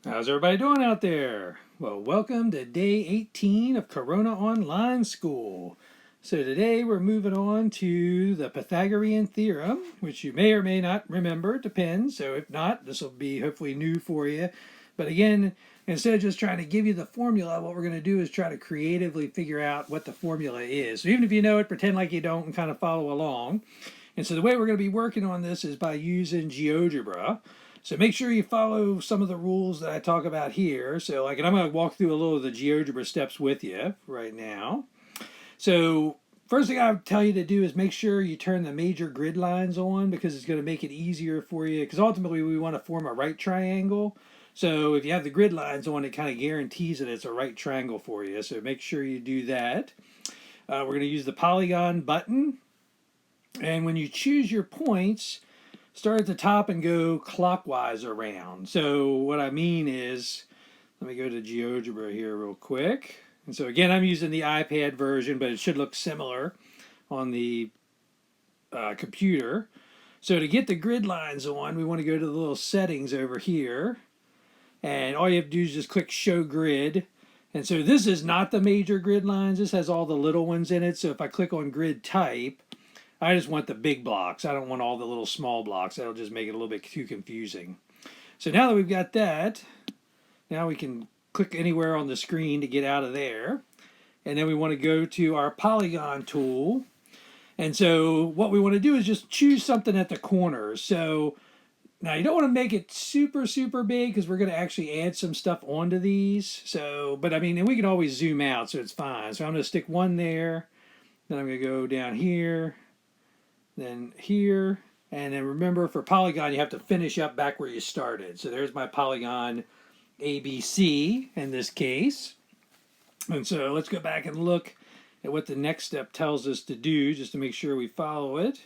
How's everybody doing out there? Well, welcome to day 18 of Corona Online School. So today we're moving on to the Pythagorean Theorem, which you may or may not remember, it depends. So if not, this will be hopefully new for you. But again, instead of just trying to give you the formula, what we're going to do is try to creatively figure out what the formula is. So even if you know it, pretend like you don't and kind of follow along. And so the way we're going to be working on this is by using GeoGebra. So make sure you follow some of the rules that I talk about here. So and I'm going to walk through a little of the GeoGebra steps with you right now. So first thing I would tell you to do is make sure you turn the major grid lines on because it's going to make it easier for you. Because ultimately we want to form a right triangle. So if you have the grid lines on, it kind of guarantees that it's a right triangle for you. So make sure you do that. We're going to use the polygon button. And when you choose your points, start at the top and go clockwise around. So what I mean is, let me go to GeoGebra here real quick. And so again, I'm using the iPad version, but it should look similar on the computer. So to get the grid lines on, we want to go to the little settings over here. And all you have to do is just click Show Grid. And so this is not the major grid lines. This has all the little ones in it. So if I click on Grid Type, I just want the big blocks. I don't want all the little small blocks. That'll just make it a little bit too confusing. So now that we've got that, now we can click anywhere on the screen to get out of there. And then we want to go to our polygon tool. And so what we want to do is just choose something at the corners. So now you don't want to make it super, super big because we're going to actually add some stuff onto these. So, but I mean, and we can always zoom out, so it's fine. So I'm going to stick one there. Then I'm going to go down here. Then here, and then remember for polygon you have to finish up back where you started. So there's my polygon ABC in this case. And so let's go back and look at what the next step tells us to do just to make sure we follow it.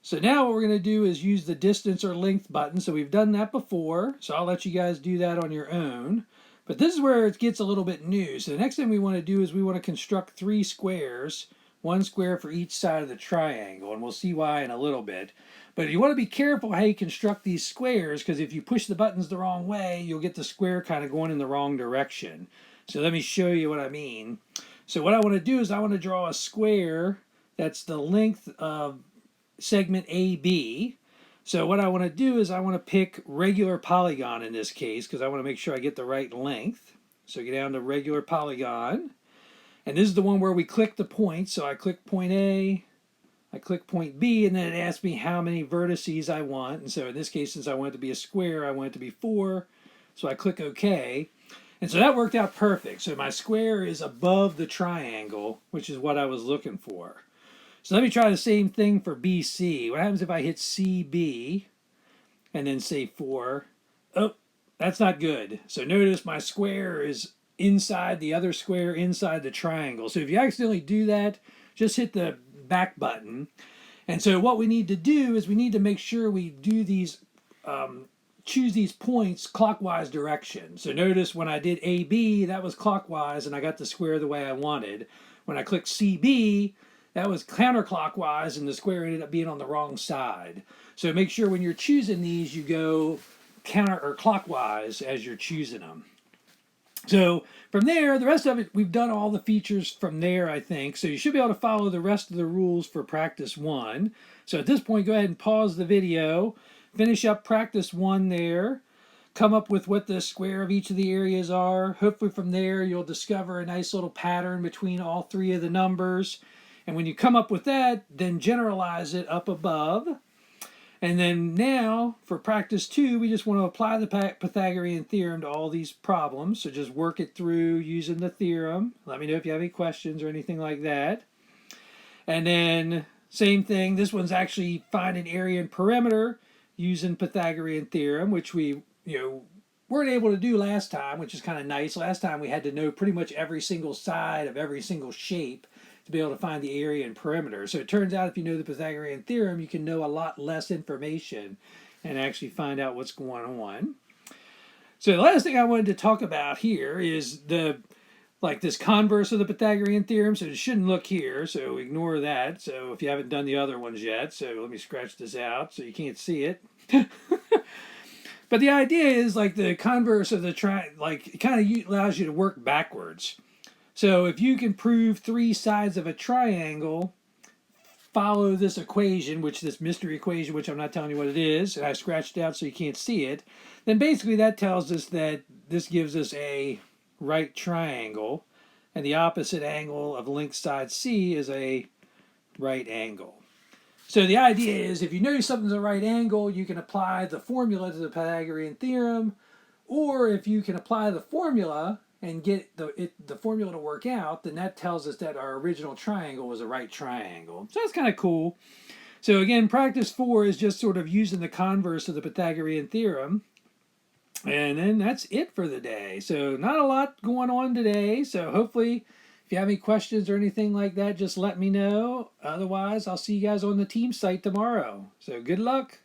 So now what we're going to do is use the distance or length button. So we've done that before, so I'll let you guys do that on your own. But this is where it gets a little bit new. So the next thing we want to do is we want to construct 3 squares, 1 square for each side of the triangle, and we'll see why in a little bit. But you want to be careful how you construct these squares, because if you push the buttons the wrong way, you'll get the square kind of going in the wrong direction. So let me show you what I mean. So what I want to do is I want to draw a square that's the length of segment AB. So what I want to do is I want to pick regular polygon in this case, because I want to make sure I get the right length. So get down to regular polygon. And this is the one where we click the points. So I click point A, I click point B, and then it asks me how many vertices I want. And so in this case, since I want it to be a square, I want it to be 4. So I click OK. And so that worked out perfect. So my square is above the triangle, which is what I was looking for. So let me try the same thing for BC. What happens if I hit CB and then say 4? Oh, that's not good. So notice my square is inside the other square inside the triangle. So if you accidentally do that, just hit the back button. And so what we need to do is we need to make sure we do these, choose these points clockwise direction. So notice when I did AB, that was clockwise and I got the square the way I wanted. When I clicked CB, that was counterclockwise and the square ended up being on the wrong side. So make sure when you're choosing these, you go counter or clockwise as you're choosing them. So from there, the rest of it, we've done all the features from there, I think. So you should be able to follow the rest of the rules for practice 1. So at this point, go ahead and pause the video, finish up practice 1 there, come up with what the square of each of the areas are. Hopefully from there, you'll discover a nice little pattern between all 3 of the numbers. And when you come up with that, then generalize it up above. And then now, for practice 2, we just want to apply the Pythagorean theorem to all these problems. So just work it through using the theorem. Let me know if you have any questions or anything like that. And then, same thing, this one's actually finding area and perimeter using Pythagorean theorem, which we weren't able to do last time, which is kind of nice. Last time we had to know pretty much every single side of every single shape to be able to find the area and perimeter. So it turns out if you know the Pythagorean theorem, you can know a lot less information and actually find out what's going on. So the last thing I wanted to talk about here is this converse of the Pythagorean theorem. So it shouldn't look here, so ignore that. So if you haven't done the other ones yet, so let me scratch this out so you can't see it. But the idea is like the converse of the like it kind of allows you to work backwards. So if you can prove three sides of a triangle, follow this equation, this mystery equation, which I'm not telling you what it is, and I scratched it out so you can't see it, then basically that tells us that this gives us a right triangle, and the opposite angle of length side C is a right angle. So the idea is if you know something's a right angle, you can apply the formula to the Pythagorean theorem, or if you can apply the formula and get the formula to work out, then that tells us that our original triangle was a right triangle. So that's kind of cool. So again, practice 4 is just sort of using the converse of the Pythagorean theorem. And then that's it for the day. So not a lot going on today. So hopefully if you have any questions or anything like that, just let me know. Otherwise, I'll see you guys on the team site tomorrow. So good luck.